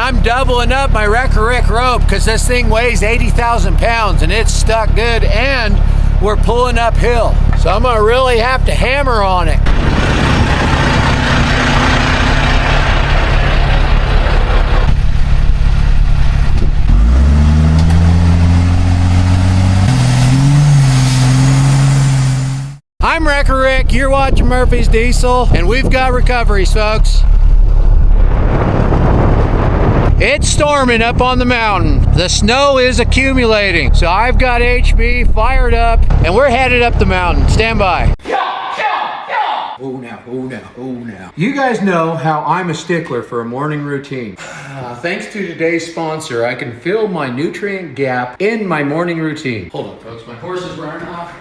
I'm doubling up my Wreck-A-Rick rope because this thing weighs 80,000 pounds and it's stuck good, and we're pulling uphill. So I'm gonna really have to hammer on it. I'm Wreck-A-Rick, you're watching Murphy's Diesel, and we've got recoveries, folks. It's storming up on the mountain. The snow is accumulating. So I've got HB fired up, and we're headed up the mountain. Stand by. Oh now. You guys know how I'm a stickler for a morning routine. Thanks to today's sponsor, I can fill my nutrient gap in my morning routine. Hold on, folks, my horse is running off.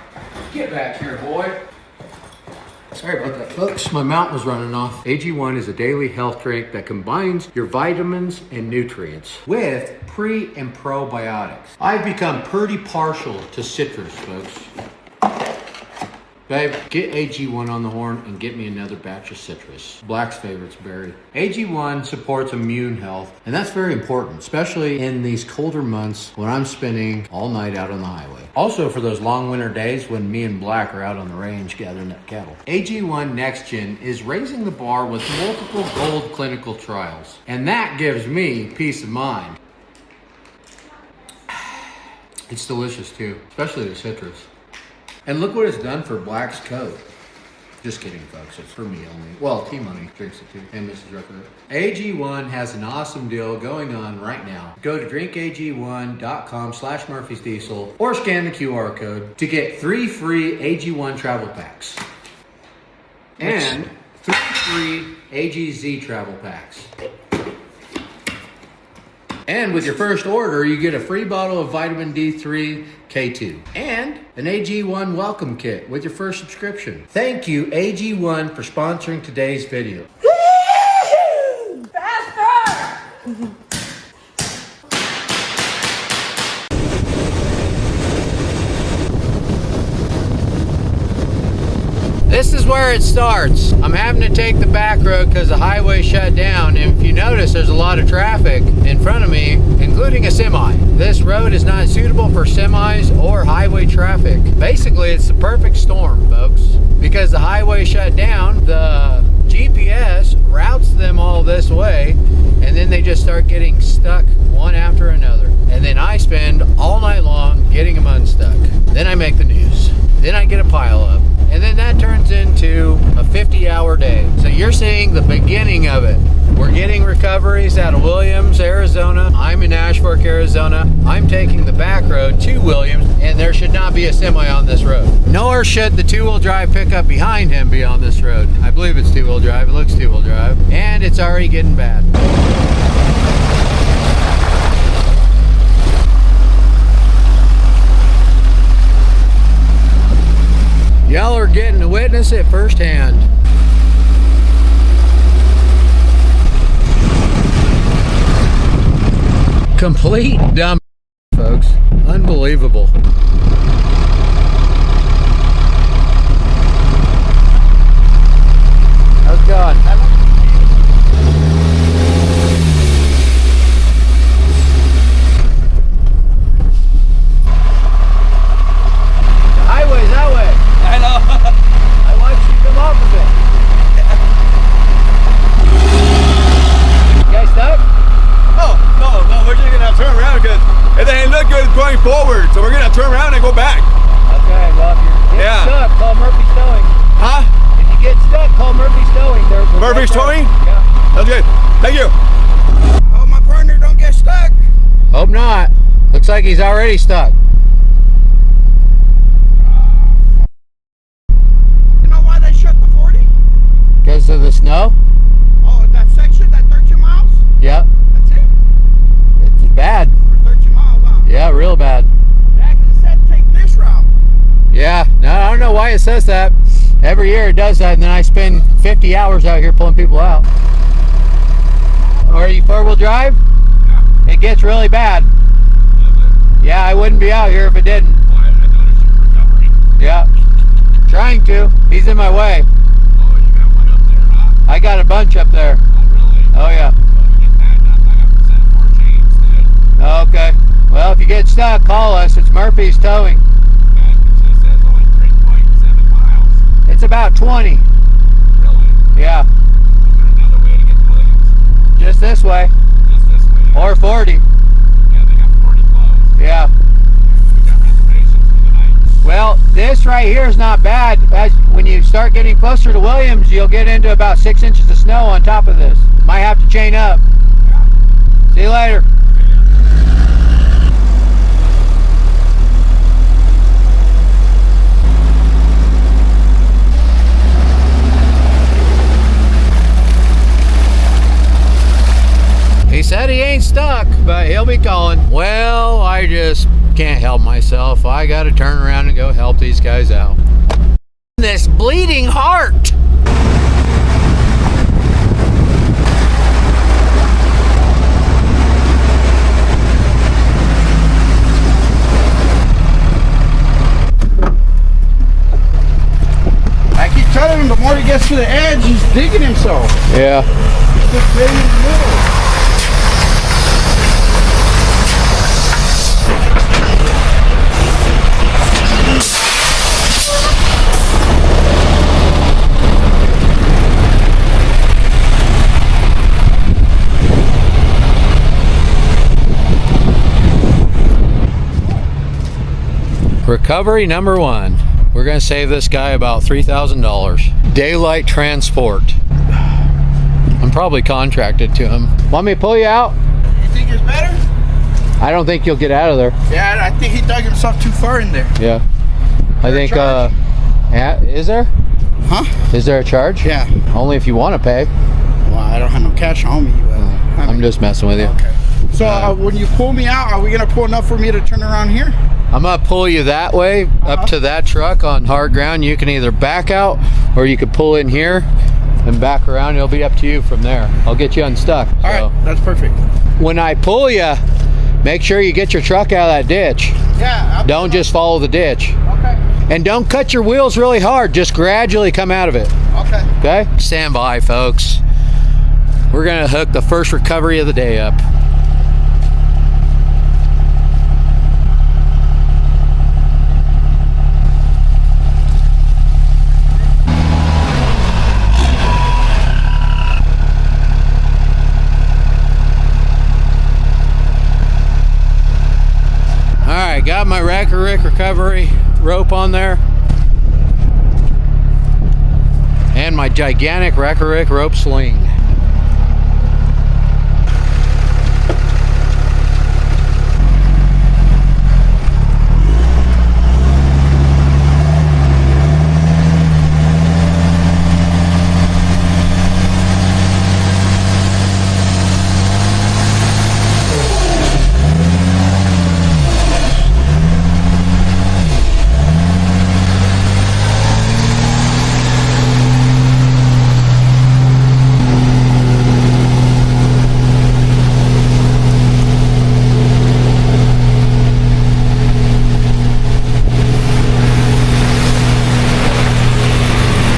Get back here, boy. Sorry about that, folks. My mount was running off. AG1 is a daily health drink that combines your vitamins and nutrients with pre and probiotics. I've become pretty partial to citrus, folks. Babe, get AG1 on the horn and get me another batch of citrus. Black's favorite's berry. AG1 supports immune health, and that's very important, especially in these colder months when I'm spending all night out on the highway. Also for those long winter days when me and Black are out on the range gathering up cattle. AG1 Next Gen is raising the bar with multiple gold clinical trials, and that gives me peace of mind. It's delicious too, especially the citrus. And look what it's done for Black's coat. Just kidding, folks. It's for me only. Well, T-Money drinks it too. And Mrs. Rucker. AG1 has an awesome deal going on right now. Go to drinkag1.com/Murphy's Diesel or scan the QR code to get 3 free AG1 travel packs. And 3 free AGZ travel packs. And with your first order, you get a free bottle of vitamin D3 K2 and an AG1 welcome kit with your first subscription. Thank you, AG1, for sponsoring today's video. Faster! This is where it starts. I'm having to take the back road because the highway shut down, and if you notice, there's a lot of traffic in front of me, including a semi. This road is not suitable for semis or highway traffic. Basically, it's the perfect storm, folks. Because the highway shut down, the GPS routes them all this way, and then they just start getting stuck one after another. And then I spend all night long getting them unstuck. Then I make the news. Then I get a pile up. And then that turns into a 50-hour day. So you're seeing the beginning of it. We're getting recoveries out of Williams, Arizona. I'm in Ashfork, Arizona. I'm taking the back road to Williams, and there should not be a semi on this road. Nor should the two-wheel drive pickup behind him be on this road. I believe it's two-wheel drive. It looks two-wheel drive. And it's already getting bad. Y'all are getting to witness it firsthand. Complete dumb, folks. Unbelievable. How's it going? Going forward, so we're gonna turn around and go back. Okay, well, if you're getting stuck, call Murphy's Towing. Huh? If you get stuck, call Murphy's Towing. Murphy's Towing? Yeah. That's good. Thank you. Oh, my partner don't get stuck. Hope not. Looks like he's already stuck. You know why they shut the 40? Because of the snow? Oh, that section, that 13 miles? Yep. That's it? It's bad. For 13 miles, huh? Yeah, real bad. Yeah, because it said take this route. Yeah, no, I don't know why it says that. Every year it does that, and then I spend 50 hours out here pulling people out. Are you four-wheel drive? Yeah. It gets really bad. Yeah, I wouldn't be out here if it didn't. Well, I noticed you're recovering. Yeah, trying to. He's in my way. Oh, you got one up there, huh? I got a bunch up there. Oh, really? Oh, yeah. Well, if you get bad enough, I got stuck, call us. It's Murphy's Towing. Yeah, it says only 3.7 miles. It's about 20. Really? Yeah, Is there another way to get to Williams? just this way. Just this way. Or 40. Yeah, they got 40 closed. Yeah. We got reservations for the night. Well, this right here is not bad. When you start getting closer to Williams, you'll get into about 6 inches of snow on top of this. Might have to chain up. Yeah. See you later. He said he ain't stuck, but he'll be calling. Well, I just can't help myself. I gotta turn around and go help these guys out. This bleeding heart. I keep telling him the more he gets to the edge, he's digging himself. Yeah. He's just getting in the middle. Recovery number 1. We're gonna save this guy about $3,000. Daylight transport. I'm probably contracted to him. Want me to pull you out? You think it's better? I don't think you'll get out of there. Yeah, I think he dug himself too far in there. Yeah. I think, charge? yeah, is there? Huh? Is there a charge? Yeah. Only if you want to pay. Well, I don't have no cash on me. I'm just messing with you. Okay. So when you pull me out, are we gonna pull enough for me to turn around here? I'm gonna pull you that way up to that truck on hard ground. You can either back out or you could pull in here and back around. It'll be up to you from there. I'll get you unstuck. All right, that's perfect. When I pull you, make sure you get your truck out of that ditch. Yeah. Don't just follow the ditch. Okay. And don't cut your wheels really hard. Just gradually come out of it. Okay. Okay? Stand by, folks. We're gonna hook the first recovery of the day up. Alright, got my Rack-A-Rick recovery rope on there. And my gigantic Rack-A-Rick rope sling.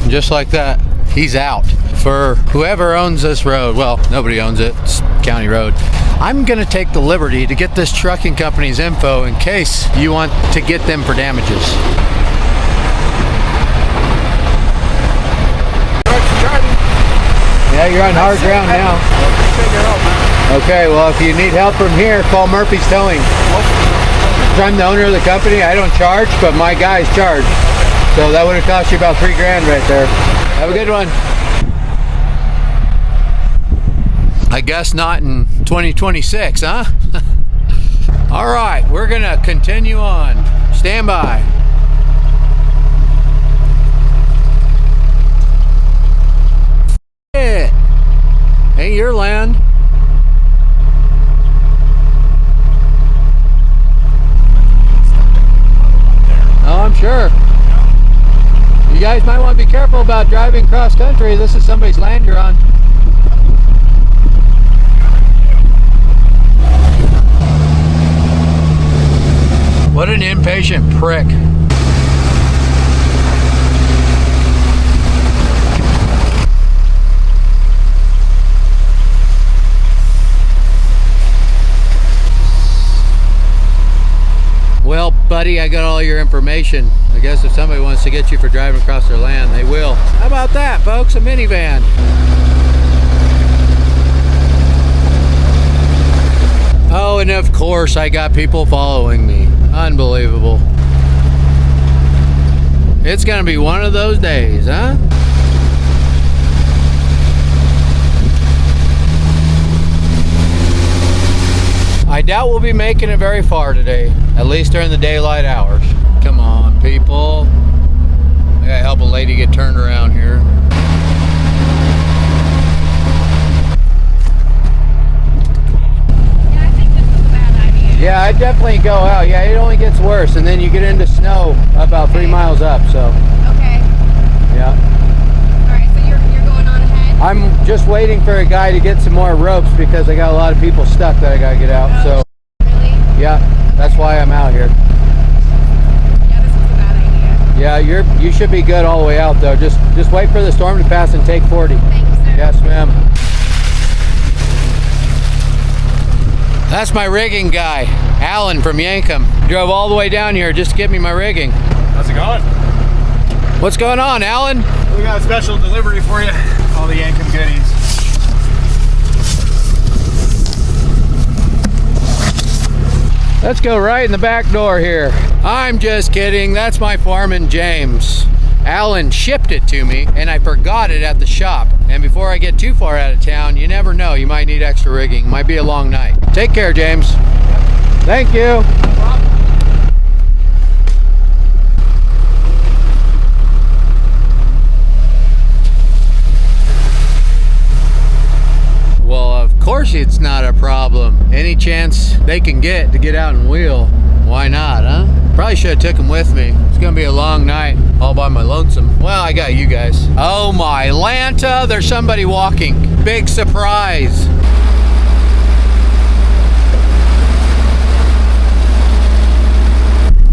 Just like that, he's out. For whoever owns this road, well, nobody owns it, it's county road. I'm gonna take the liberty to get this trucking company's info in case you want to get them for damages. Yeah, you're on hard ground now. Okay, well, if you need help from here, call Murphy's Towing. I'm the owner of the company. I don't charge, but my guys charge. So that would have cost you about $3 grand right there. Have a good one. I guess not in 2026, huh? All right, we're gonna continue on. Stand by. It ain't your land. Oh, I'm sure. You guys might want to be careful about driving cross country. This is somebody's land you're on. What an impatient prick. buddy, I got all your information. I guess if somebody wants to get you for driving across their land, they will. How about that, folks? A minivan. Oh, and of course I got people following me. Unbelievable. It's gonna be one of those days, huh? I doubt we'll be making it very far today, at least during the daylight hours. Come on, people. I gotta help a lady get turned around here. Yeah, I think this was a bad idea. Yeah, I'd definitely go out. Yeah, it only gets worse, and then you get into snow about 3 miles up, so. Okay. Yeah. Alright, so you're going on ahead? I'm just waiting for a guy to get some more ropes because I got a lot of people stuck that I gotta get out, so. Really? Yeah, that's why I'm out here. Yeah, this was a bad idea. Yeah, you should be good all the way out though. Just wait for the storm to pass and take 40. Thank you, sir. Yes, ma'am. That's my rigging guy, Alan from Yankum. Drove all the way down here just to get me my rigging. How's it going? What's going on, Alan? We got a special delivery for you. All the Yankum goodies. Let's go right in the back door here. I'm just kidding. That's my foreman, James. Alan shipped it to me and I forgot it at the shop. And before I get too far out of town, you never know, you might need extra rigging. Might be a long night. Take care, James. Thank you. No problem. Well, of course it's not a problem. Any chance they can get to get out and wheel, why not, huh? Probably should have took them with me. It's gonna be a long night all by my lonesome. Well, I got you guys. Oh my Lanta, there's somebody walking. Big surprise.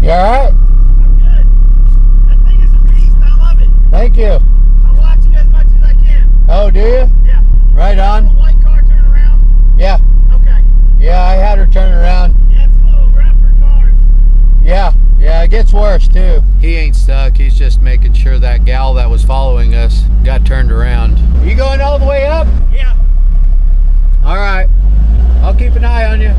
You all right? I'm good. That thing is a beast. I love it. Thank you. I watch it as much as I can. Oh, do you? Yeah. Right A on. white car turn around. Yeah. Okay. Yeah, I had her turn around. Yeah, it's a little rough for cars. Yeah, it gets worse too. He ain't stuck, he's just making sure that gal that was following us got turned around. You going all the way up? Yeah. All right, I'll keep an eye on you.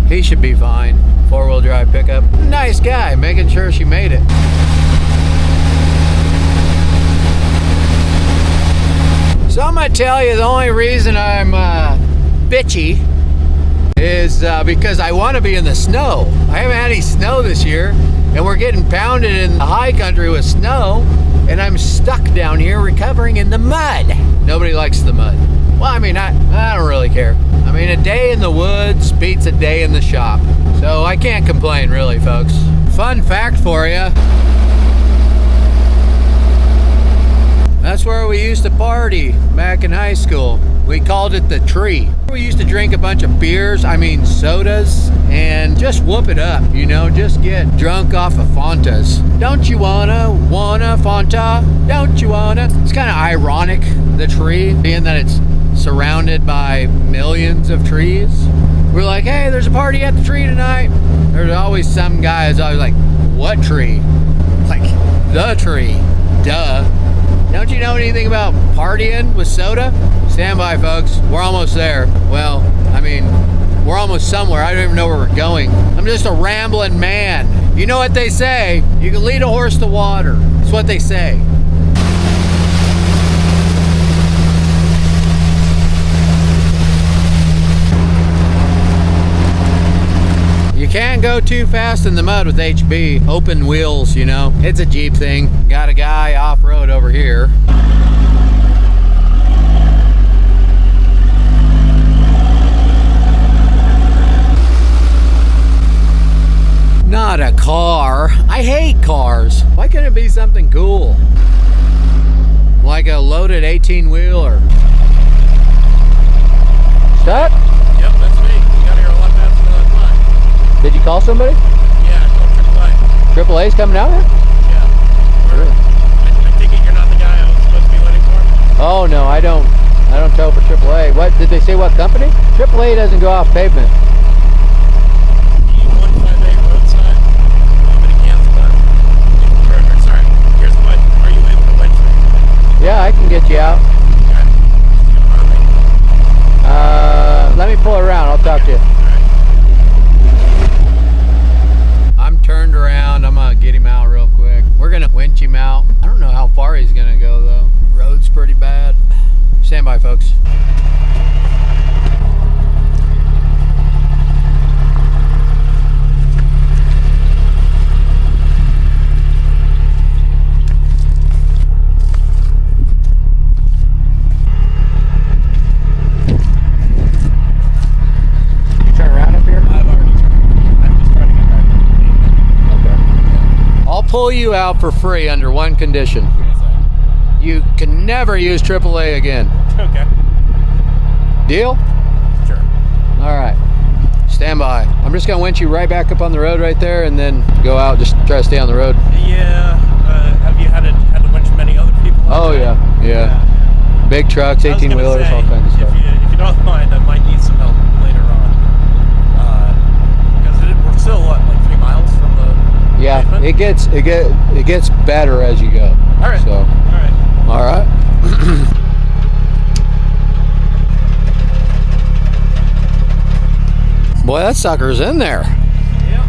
He should be fine. 4-wheel drive pickup. Nice guy, making sure she made it. So I'm gonna tell you the only reason I'm bitchy is because I want to be in the snow. I haven't had any snow this year, and we're getting pounded in the high country with snow, and I'm stuck down here recovering in the mud. Nobody likes the mud. Well, I mean, I don't really care. I mean, a day in the woods beats a day in the shop. So I can't complain, really, folks. Fun fact for you. That's where we used to party back in high school. We called it the Tree. We used to drink a bunch of beers, I mean sodas, and just whoop it up, you know, just get drunk off of Fantas. Don't you wanna Fanta? Don't you wanna? It's kind of ironic, the Tree, being that it's surrounded by millions of trees. We're like, hey, there's a party at the Tree tonight. There's always some guy who's always like, what tree? Like, the Tree, duh. Don't you know anything about partying with soda? Stand by, folks. We're almost there. Well, I mean, we're almost somewhere. I don't even know where we're going. I'm just a rambling man. You know what they say? You can lead a horse to water. That's what they say. You can't go too fast in the mud with HB. Open wheels, you know. It's a Jeep thing. Got a guy off-road over here. Not a car. I hate cars. Why couldn't it be something cool? Like a loaded 18-wheeler. Stuck? Yep, that's me. You got here a lot faster than I thought. Did you call somebody? Yeah, I called AAA. AAA's coming out here? Yeah. Really? I take it you're not the guy I was supposed to be waiting for? Oh no, I don't tow for AAA. What did they say? What company? AAA doesn't go off pavement. You get you out. Let me pull around. I'll talk to you. I'm turned around. I'm gonna get him out real quick. We're gonna winch him out. I don't know how far he's gonna go though. Road's pretty bad. Stand by, folks. Pull you out for free under one condition. You can never use AAA again. Okay. Deal? Sure. All right. Stand by. I'm just gonna winch you right back up on the road right there, and then go out. Just try to stay on the road. Yeah. Have you had to winch many other people? Oh yeah. Big trucks, 18 wheelers, all kinds of stuff. If you don't mind, I might need some help later on. Because we're still what, like 3 miles from the. Yeah, pavement? it gets better as you go. All right. So. All right. Boy, that sucker's in there. Yeah.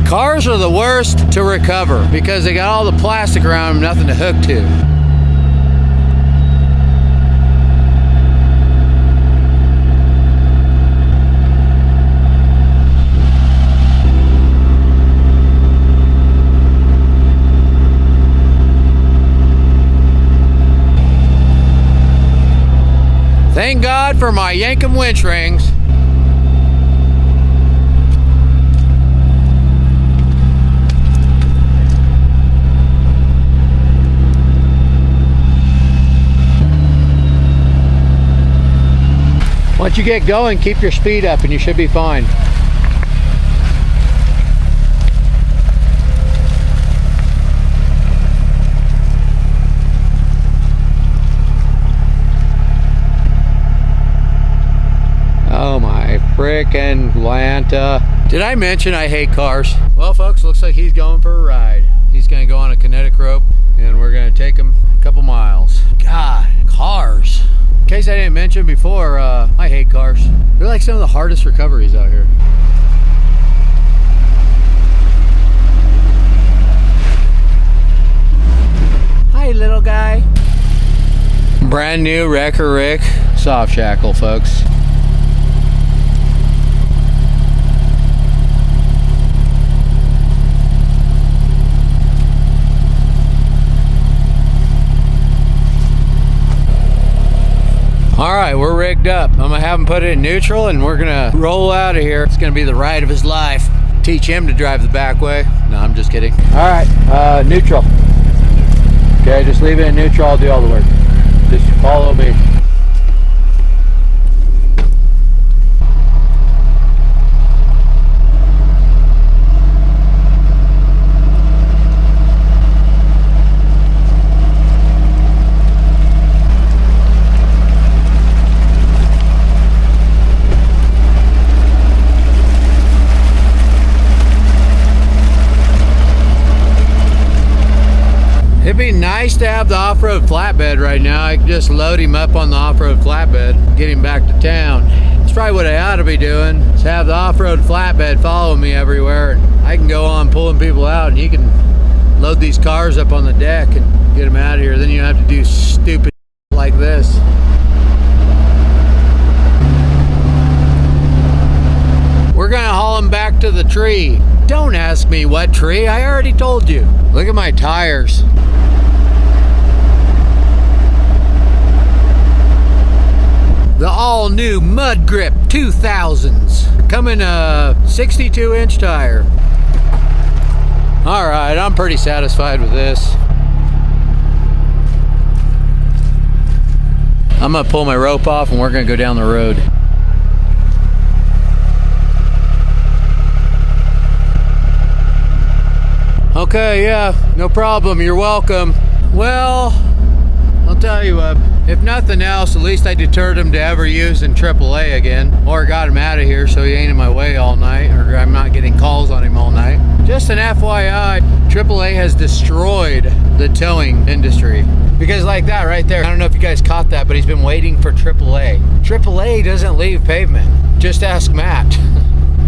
Cars are the worst to recover because they got all the plastic around them, nothing to hook to. Thank God for my Yankum winch rings. Once you get going, keep your speed up and you should be fine. Oh my frickin' Lanta. Did I mention I hate cars? Well folks, looks like he's going for a ride. He's gonna go on a kinetic rope and we're gonna take him a couple miles. God, cars. In case I didn't mention before, I hate cars. They're like some of the hardest recoveries out here. Hi, little guy. Brand new Wrecker Rick soft shackle, folks. All right, we're rigged up. I'm gonna have him put it in neutral and we're gonna roll out of here. It's gonna be the ride of his life. Teach him to drive the back way. No, I'm just kidding. All right, neutral. Okay, just leave it in neutral, I'll do all the work. Just follow me. It'd be nice to have the off-road flatbed right now. I can just load him up on the off-road flatbed, get him back to town. That's probably what I ought to be doing, is have the off-road flatbed follow me everywhere. And I can go on pulling people out and he can load these cars up on the deck and get them out of here. Then you don't have to do stupid like this. We're gonna haul him back to the tree. Don't ask me what tree, I already told you. Look at my tires. The all-new Mud Grip 2000s. Coming a 62-inch tire. All right, I'm pretty satisfied with this. I'm gonna pull my rope off and we're gonna go down the road. Okay, yeah, no problem. You're welcome. Well, I'll tell you what, if nothing else, at least I deterred him to ever using AAA again, or got him out of here so he ain't in my way all night, or I'm not getting calls on him all night. Just an FYI, AAA has destroyed the towing industry. Because like that right there, I don't know if you guys caught that, but he's been waiting for AAA. AAA doesn't leave pavement. Just ask Matt.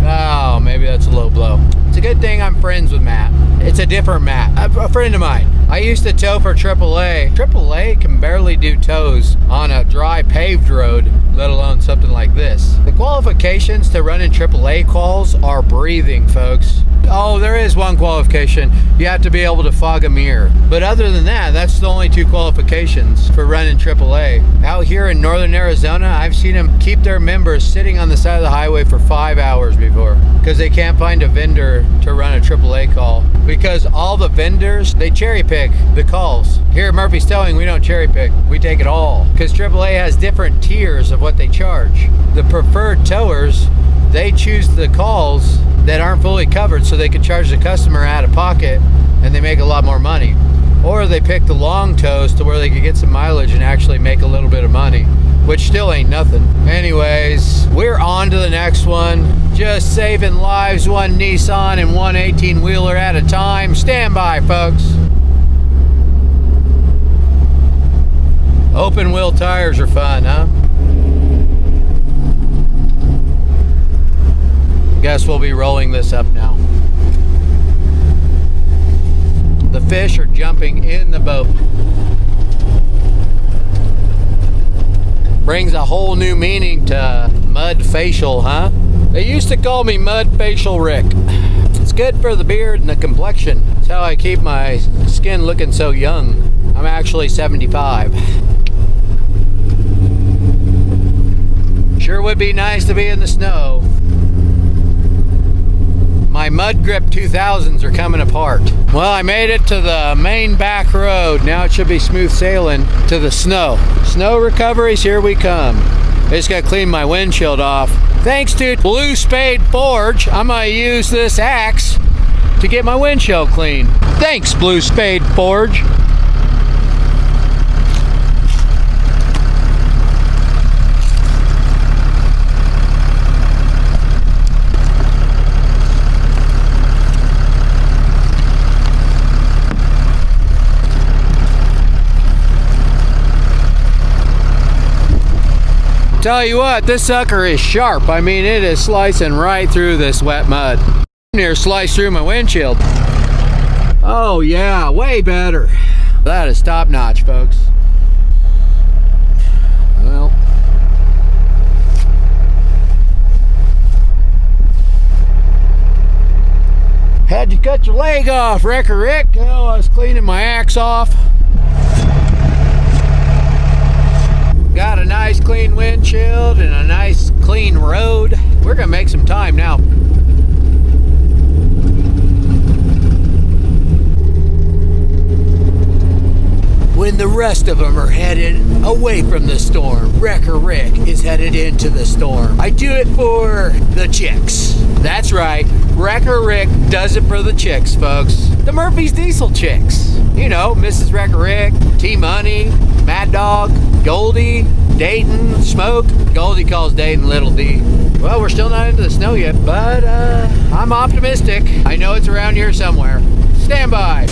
Oh, maybe that's a low blow. It's a good thing I'm friends with Matt. It's a different Matt, a friend of mine. I used to tow for AAA. AAA can barely do tows on a dry paved road, let alone something like this. The qualifications to run in AAA calls are breathing, folks. Oh, there is one qualification. You have to be able to fog a mirror. But other than that, that's the only two qualifications for running AAA. Out here in northern Arizona, I've seen them keep their members sitting on the side of the highway for 5 hours before because they can't find a vendor to run a AAA call. Because all the vendors, they cherry pick the calls. Here at Murphy's Towing, we don't cherry pick. We take it all. Because AAA has different tiers of what they charge. The preferred towers, they choose the calls that aren't fully covered so they can charge the customer out of pocket and they make a lot more money. Or they pick the long tows to where they could get some mileage and actually make a little bit of money, which still ain't nothing. Anyways, we're on to the next one. Just saving lives, one Nissan and one 18-wheeler at a time. Stand by, folks. Open wheel tires are fun, huh? Guess we'll be rolling this up now. The fish are jumping in the boat. Brings a whole new meaning to mud facial, huh? They used to call me Mud Facial Rick. It's good for the beard and the complexion. It's how I keep my skin looking so young. I'm actually 75. Sure would be nice to be in the snow. My Mud Grip 2000s are coming apart. Well, I made it to the main back road. Now it should be smooth sailing to the snow. Snow recoveries, here we come. I just gotta clean my windshield off. Thanks to Blue Spade Forge, I'm gonna use this axe to get my windshield clean. Thanks, Blue Spade Forge. Tell you what, this sucker is sharp. I mean, it is slicing right through this wet mud. Near sliced through my windshield. Oh yeah, way better. That is top notch, folks. Well, had you cut your leg off, Wrecker Rick? Oh, I was cleaning my axe off. Got a nice clean windshield and a nice clean road. We're gonna make some time now. When the rest of them are headed away from the storm, Wrecker Rick is headed into the storm. I do it for the chicks. That's right, Wrecker Rick does it for the chicks, folks. The Murphy's Diesel chicks. You know, Mrs. Wrecker Rick, T-Money, Mad Dog, Goldie, Dayton, Smoke. Goldie calls Dayton Little D. Well, we're still not into the snow yet, but I'm optimistic. I know it's around here somewhere. Stand by.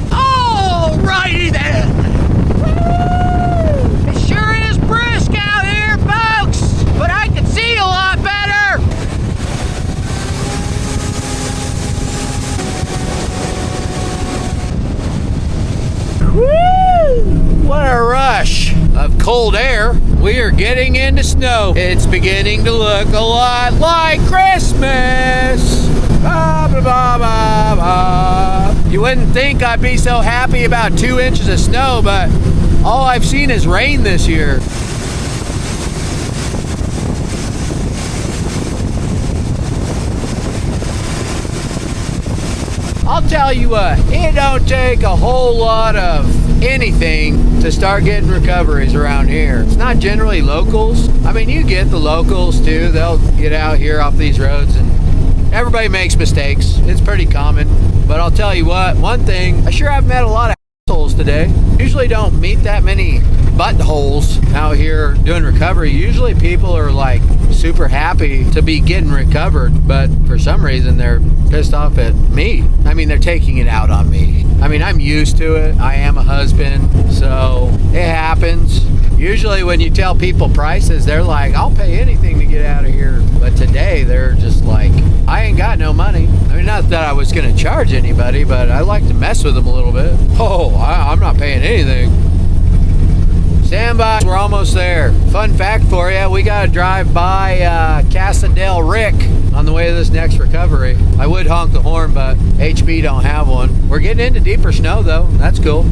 Alrighty then. Woo! It sure is brisk out here, folks, but I can see a lot better. Woo! What a rush of cold air. We are getting into snow. It's beginning to look a lot like Christmas. Ba, ba, ba, ba, ba. You wouldn't think I'd be so happy about 2 inches of snow, but all I've seen is rain this year. I'll tell you what, it don't take a whole lot of anything to start getting recoveries around here. It's not generally locals. I mean, you get the locals too. They'll get out here off these roads, and everybody makes mistakes. It's pretty common. But I'll tell you what, one thing, I sure have met a lot of assholes today. Usually don't meet that many buttholes out here doing recovery. Usually people are like super happy to be getting recovered, but for some reason they're pissed off at me. I mean, they're taking it out on me. I mean, I'm used to it. I am a husband, so it happens. Usually when you tell people prices, they're like, I'll pay anything to get out of here. But today they're just like, I ain't got no money. I mean, not that I was gonna charge anybody, but I like to mess with them a little bit. Oh, I'm not paying anything. Stand by, we're almost there. Fun fact for you, we gotta drive by Casa del Rick on the way to this next recovery. I would honk the horn, but HB don't have one. We're getting into deeper snow though, that's cool.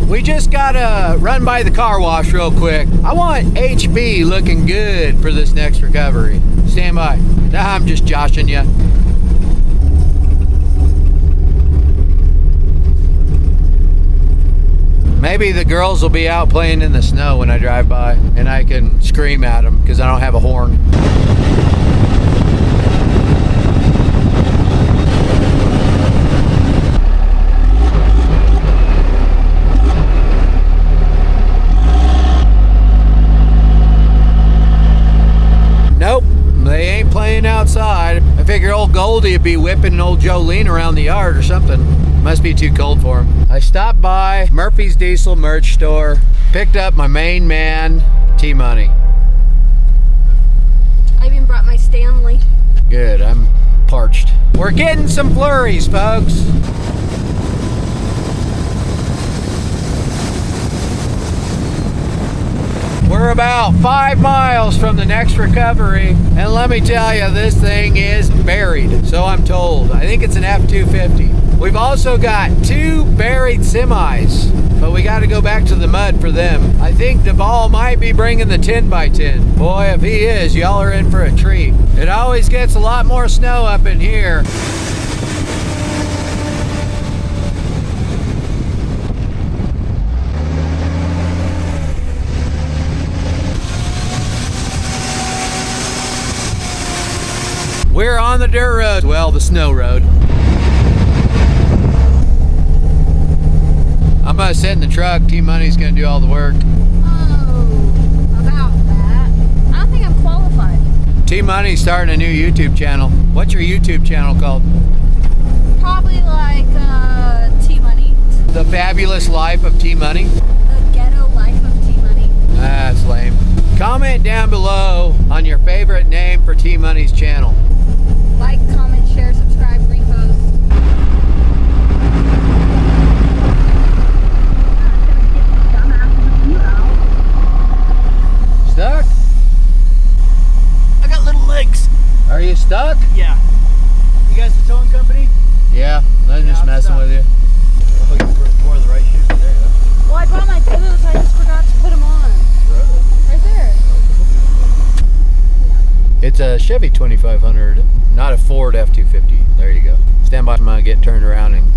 We just gotta run by the car wash real quick. I want HB looking good for this next recovery. Stand by. Nah, I'm just joshing you. Maybe the girls will be out playing in the snow when I drive by, and I can scream at them because I don't have a horn. Nope, they ain't playing outside. I figure old Goldie would be whipping old Jolene around the yard or something. Must be too cold for him. I stopped by Murphy's Diesel merch store, picked up my main man, T-Money. I even brought my Stanley. Good, I'm parched. We're getting some flurries, folks. We're about 5 miles from the next recovery, and let me tell you, this thing is buried, so I'm told. I think it's an F-250. We've also got 2 buried semis, but we got to go back to the mud for them. I think Duvall might be bringing the 10x10. Boy, if he is, y'all are in for a treat. It always gets a lot more snow up in here. We're on the dirt road, well, the snow road. I'm gonna sit in the truck. T-Money's gonna do all the work. Oh, about that. I don't think I'm qualified. T-Money's starting a new YouTube channel. What's your YouTube channel called? Probably like T-Money. The Fabulous Life of T-Money? The Ghetto Life of T-Money. That's lame. Comment down below on your favorite name for T-Money's channel. Like, comment, share, subscribe, repost. Stuck? I got little legs. Are you stuck? Yeah. You guys the towing company? Yeah, I'm just I'm messing stuck. with you. Oh, you wore the right shoes today, huh? Well, I brought my boots. I just forgot to put them on. Right there. It's a Chevy 2500, not a Ford F-250. There you go. Stand by, I'm gonna get turned around and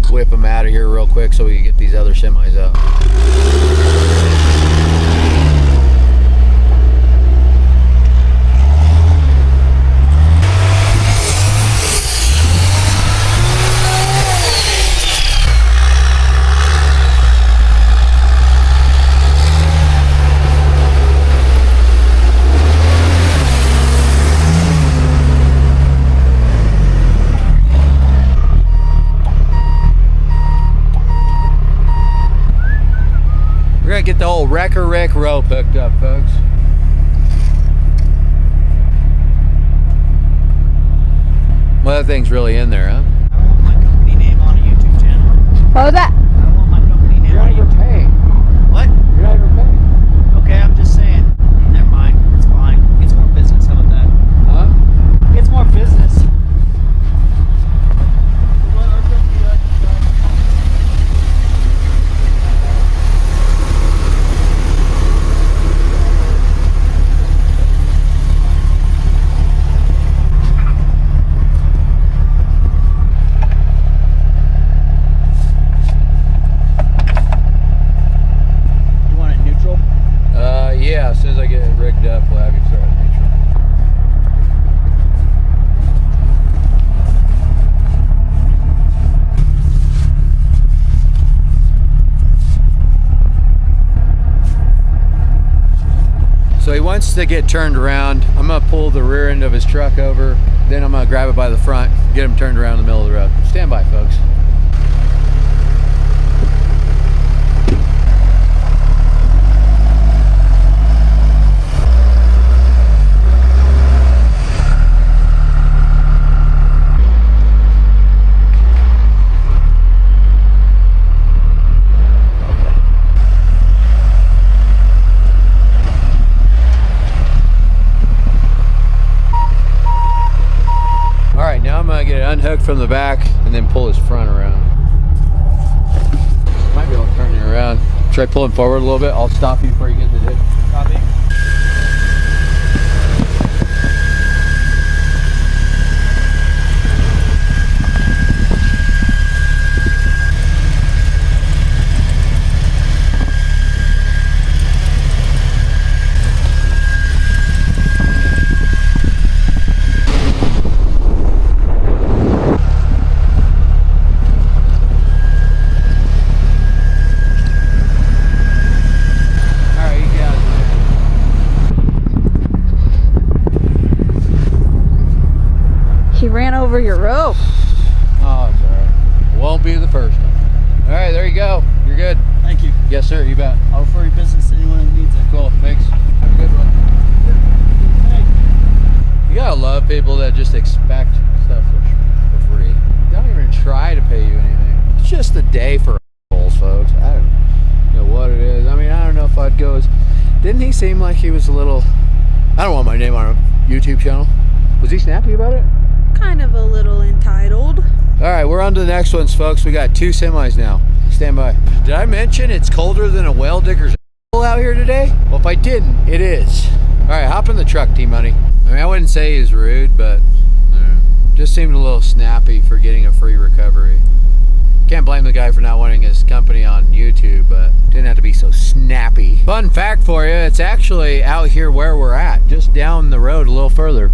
whip them out of here real quick so we can get these other semis out. We're gonna get the old Wrecker Rick rope hooked up, folks. Well, that thing's really in there, huh? I want my company name on a YouTube channel. What was that? I want my company name on a YouTube paying. What? You're not even paying. Okay, I'm just saying. Never mind. It's fine. It's more business. How about that? Huh? It's more business. wants to get turned around. I'm gonna pull the rear end of his truck over, then I'm gonna grab it by the front, get him turned around in the middle of the road. Stand by, folks. Now I'm gonna get it unhooked from the back and then pull his front around. Might be able to turn it around. Try pulling forward a little bit. I'll stop you before you get to the ditch. Copy. He ran over your rope. Oh, it's alright. Won't be the first time. Alright, there you go. You're good. Thank you. Yes, sir. You bet. I'll refer your business to anyone who needs it. Cool. Thanks. Have a good one. Hey. You gotta love people that just expect stuff for free. Don't even try to pay you anything. It's just a day for assholes, folks. I don't know what it is. I mean, I don't know if I'd go as... Didn't he seem like he was a little... I don't want my name on a YouTube channel. Was he snappy about it? Kind of a little entitled. All right, we're on to the next ones, folks. We got 2 semis now. Stand by. Did I mention it's colder than a whale digger's out here today? Well, if I didn't, it is. All right, hop in the truck, T-Money. I mean, I wouldn't say he's rude, but I don't know. Just seemed a little snappy for getting a free recovery. Can't blame the guy for not wanting his company on YouTube, but didn't have to be so snappy. Fun fact for you, it's actually out here where we're at, just down the road a little further.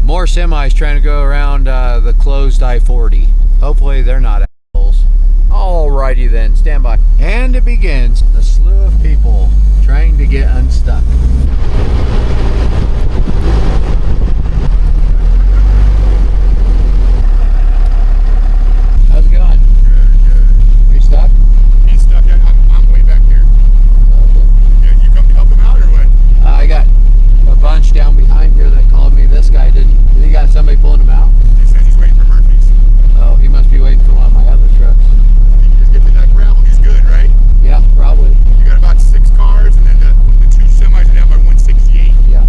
More semis trying to go around the closed I-40. Hopefully they're not assholes. Alrighty then, stand by. And it begins. A slew of people trying to get unstuck. How's it going? Good. Are you stuck? He's stuck. I'm way back there. Yeah, you come to help him out or what? I got a bunch down behind here that called me. This guy didn't. He got somebody pulling him out. He says he's waiting for Murphy's. Oh, he must be waiting for one of my other trucks. You can just get to that gravel. He's good, right? Yeah, probably. You got about 6 cars, and then the 2 semis are down by 168. Yeah,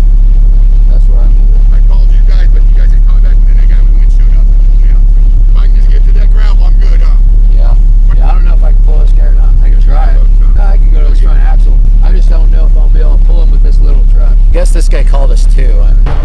that's where I'm at. I called you guys, but you guys ain't coming back, and then that guy with the wind showed up. Yeah. If I can just get to that gravel, I'm good, huh? Yeah. Yeah, I don't know if I can pull this guy or not. I can try it. No, I can go to the front axle. I just don't know if I'll be able to pull him with this little truck. I guess this guy called us too. I don't know.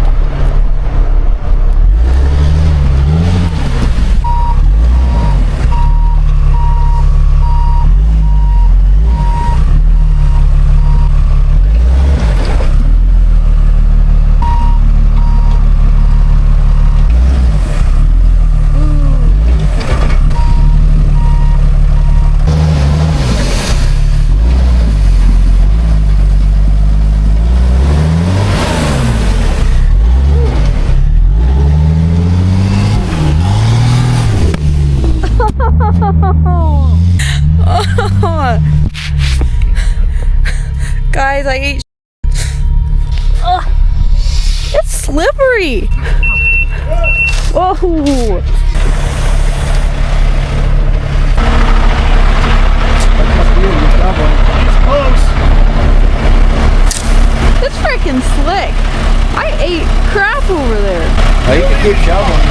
Guys, I ate. Ugh. It's slippery. Oh. It's freaking slick. I ate crap over there. Oh, you can keep shoveling.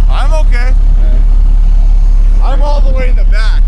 I'm okay. I'm all the way in the back.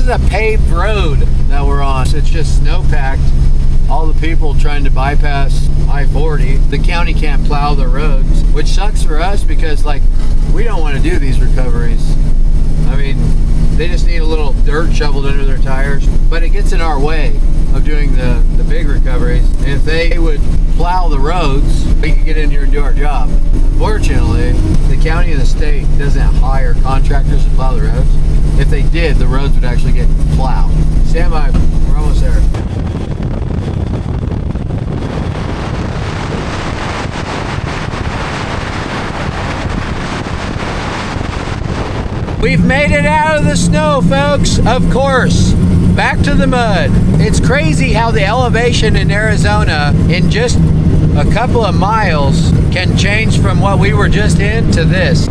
is a paved road that we're on. It's just snow-packed. All the people trying to bypass I-40. The county can't plow the roads, which sucks for us because, like, we don't want to do these recoveries. I mean, they just need a little dirt shoveled under their tires, but it gets in our way of doing the big recoveries. And if they would plow the roads, we could get in here and do our job. Fortunately, the county and the state doesn't hire contractors to plow the roads. If they did, the roads would actually get plowed. Stand by, we're almost there. We've made it out of the snow, folks, of course. Back to the mud. It's crazy how the elevation in Arizona in just a couple of miles can change from what we were just in to this.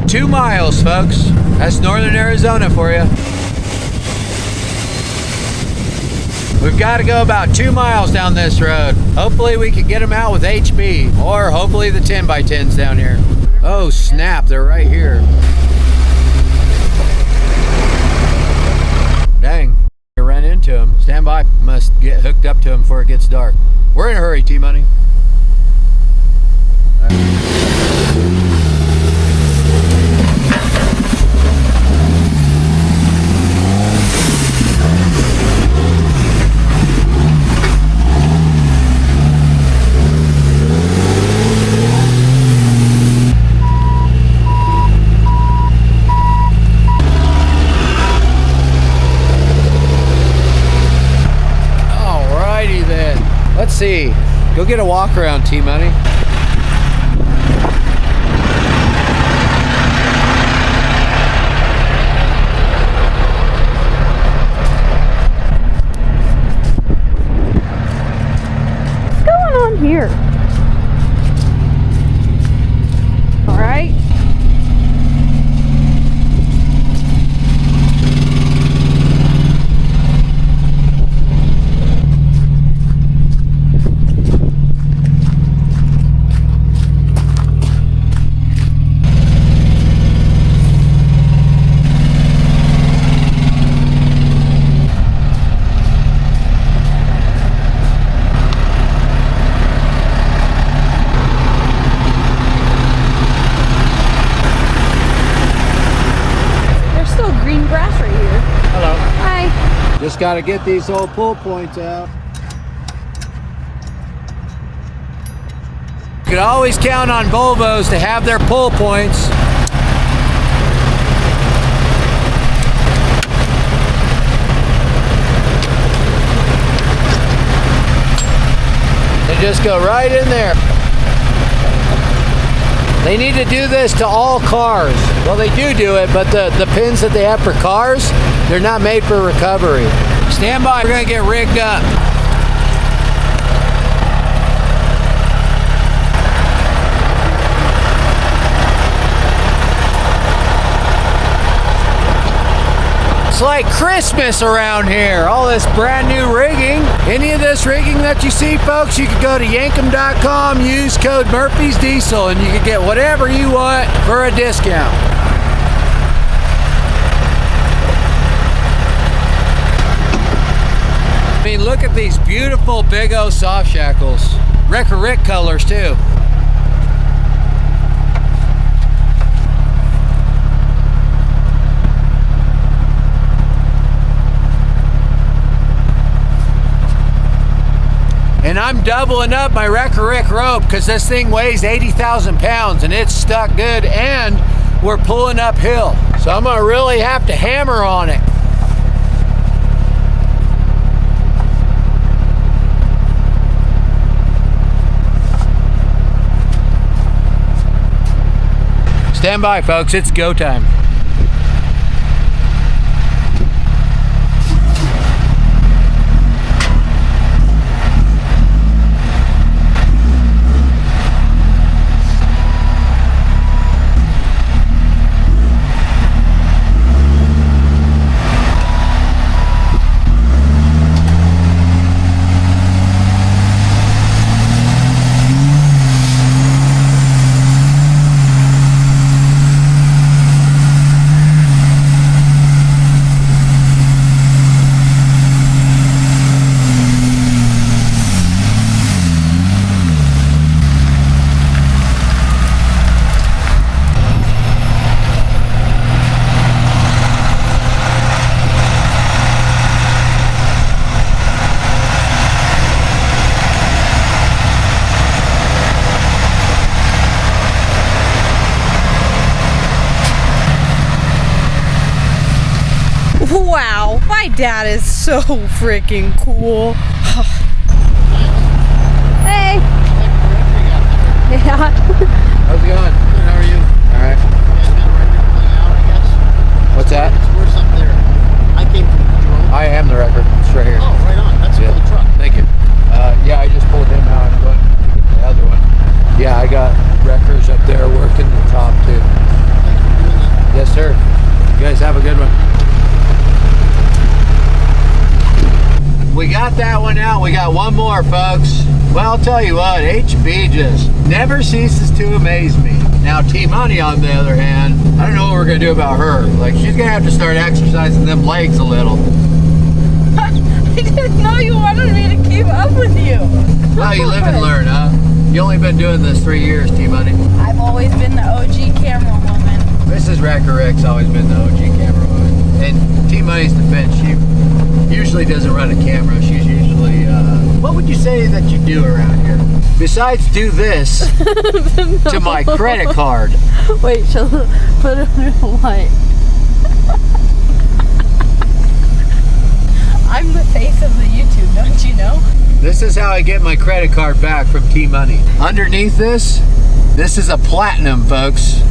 Two miles, folks. That's northern Arizona for you. We've got to go about 2 miles down this road. Hopefully we can get them out with HB, or hopefully the 10x10s down here. Oh snap, they're right here. Dang, I ran into them. Stand by, must get hooked up to them before it gets dark. We're in a hurry, T-Money. Let's see. Go get a walk around, T-Money. What's going on here? All right. Just got to get these old pull points out. You can always count on Volvos to have their pull points. They just go right in there. They need to do this to all cars. Well, they do it, but the pins that they have for cars, they're not made for recovery. Stand by, we're gonna get rigged up. It's like Christmas around here. All this brand new rigging. Any of this rigging that you see, folks, you can go to yankum.com, use code Murphy's Diesel, and you can get whatever you want for a discount. I mean, look at these beautiful big O soft shackles. Wrecker Rick colors too. And I'm doubling up my Wrecker Rick rope because this thing weighs 80,000 pounds and it's stuck good, and we're pulling uphill. So I'm gonna really have to hammer on it. Stand by, folks, it's go time. Wow, my dad is so freaking cool. Hey. Yeah. How's it going? Good, how are you? All right. You guys got a record playing out, I guess? What's that? It's worse up there. I came from Jerome. I am the record. It's right here. Oh, right on. That's Yeah. a cool truck. Thank you. Yeah, I just pulled him out. I'm going to get the other one. Yeah, I got wreckers up there working the top too. Thanks for doing that. Yes, sir. You guys have a good one. We got that one out. We got one more, folks. Well, I'll tell you what, HB just never ceases to amaze me. Now, T-Money, on the other hand, I don't know what we're going to do about her. Like, she's going to have to start exercising them legs a little. I didn't know you wanted me to keep up with you. Well, you live and learn, huh? You only been doing this 3 years, T-Money. I've always been the OG camera woman. Mrs. Wrecker Rick's always been the OG camera woman. And T-Money's defense, she usually doesn't run a camera. She's usually, what would you say that you do around here? Besides do this to my credit card. Wait, shall I put it under the light? I'm the face of the YouTube, don't you know? This is how I get my credit card back from T-Money. Underneath this is a platinum, folks.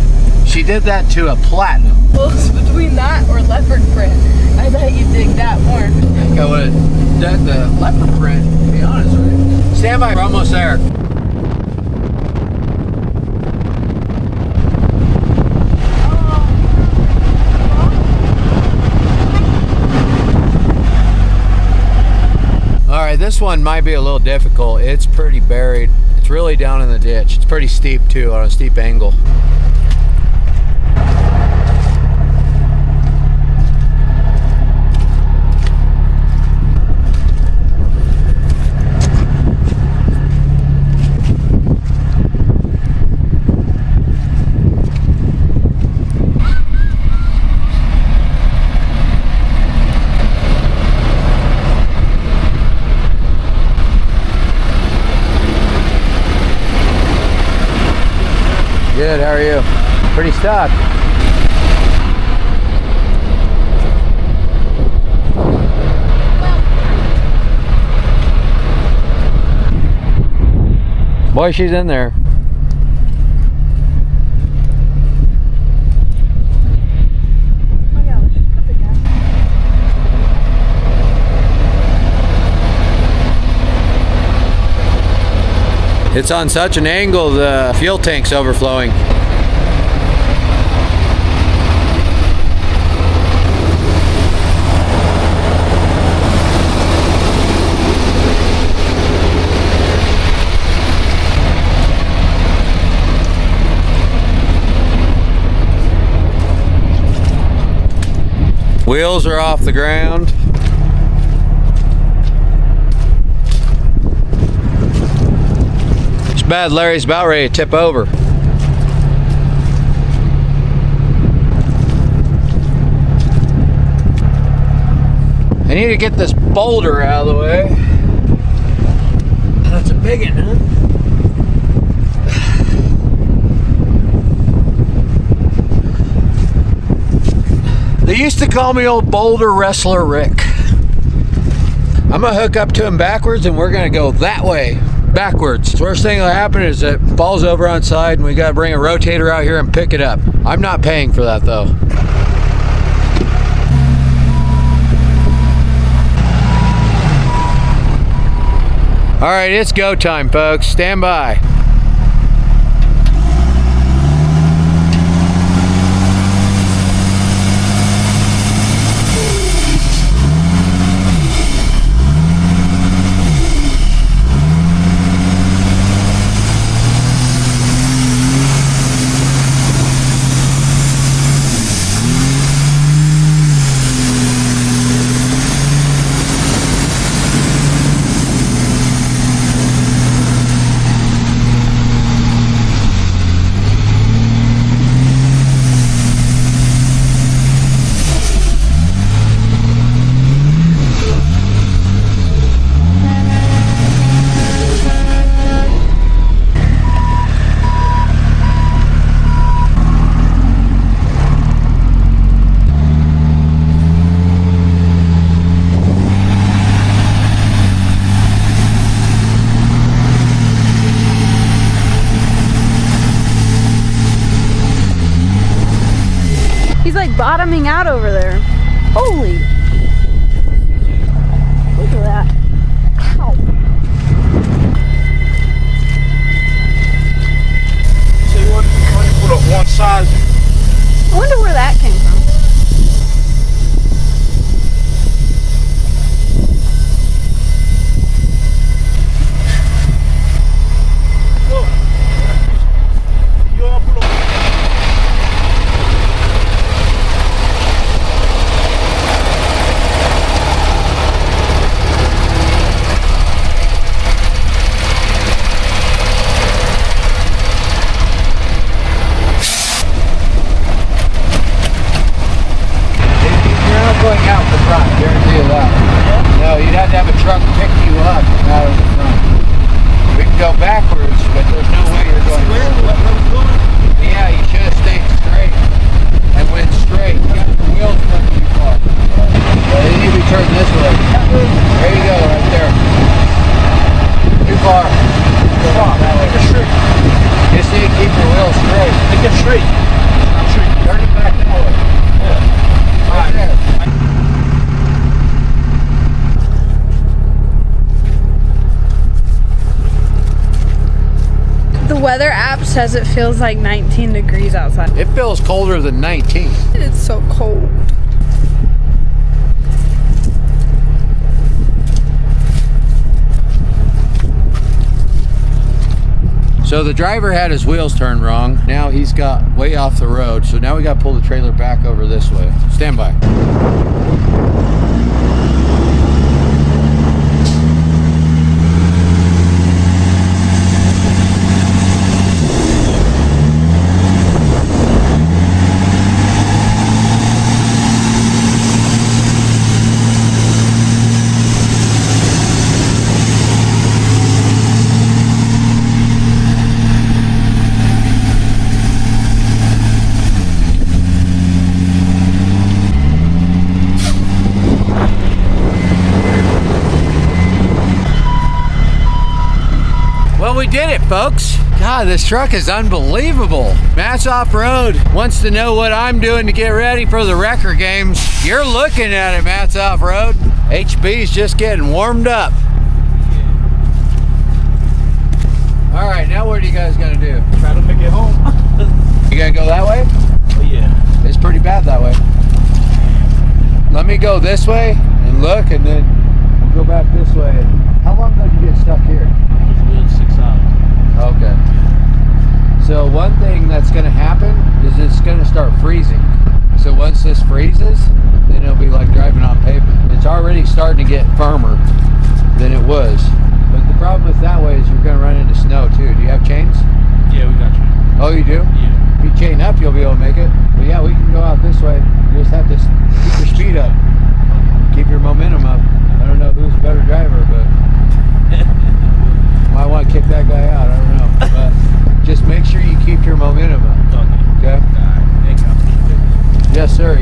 She did that to a platinum. Well, it's between that or leopard print. I bet you'd dig that more. I think I would have done the leopard print, to be honest with you. Stand by, we're almost there. Alright, this one might be a little difficult. It's pretty buried. It's really down in the ditch. It's pretty steep too, on a steep angle. Good, how are you? Pretty stuck. Boy, she's in there. Oh yeah, let's just put the gas. It's on such an angle, the fuel tank's overflowing. Wheels are off the ground. It's bad, Larry's about ready to tip over. I need to get this boulder out of the way. That's a big one, huh? They used to call me old boulder wrestler Rick. I'm gonna hook up to him backwards and we're gonna go that way, backwards. The worst thing that'll happen is it falls over on side and we gotta bring a rotator out here and pick it up. I'm not paying for that though. All right, it's go time, folks. Stand by. He's like bottoming out over there. Holy. Look at that. Ow. So you want to put up one side? I wonder where that came from. You want to put up You're not going out the front, guarantee you that. No, you'd have to have a truck pick you up out of the front. We can go backwards, but there's no way you're going forward. Yeah, you should have stayed straight and went straight. You got the wheels turned too far. They need to be turned this way. There you go, right there. Too far. Make it straight. Just need to keep your wheels straight. Make it straight. I'm straight. Turn it back that way. Right there. The weather app says it feels like 19 degrees outside. It feels colder than 19. It's so cold. So the driver had his wheels turned wrong. Now he's got way off the road. So now we got to pull the trailer back over this way. Stand by. Well, we did it, folks. God, this truck is unbelievable. Matt's off-road wants to know what I'm doing to get ready for the wrecker games. You're looking at it, Matt's off-road. HB's just getting warmed up. All right, now what are you guys gonna do? Try to make it home. You gonna go that way? Oh, yeah. It's pretty bad that way. Let me go this way and look, and then go back this way. How long ago did you get stuck here? It's a good 6 hours. Okay. So one thing that's going to happen is it's going to start freezing. So once this freezes, then it'll be like driving on pavement. It's already starting to get firmer than it was. But the problem with that way is you're going to run into snow too. Do you have chains? Yeah, we got you. Oh, you do? Yeah. If you chain up, you'll be able to make it. But yeah, we can go out this way. You just have to keep your speed up. Keep your momentum up. I don't know who's a better driver, but might want to kick that guy out. I don't know. But just make sure you keep your momentum up. Okay. Okay? Thank you. Yes, sir.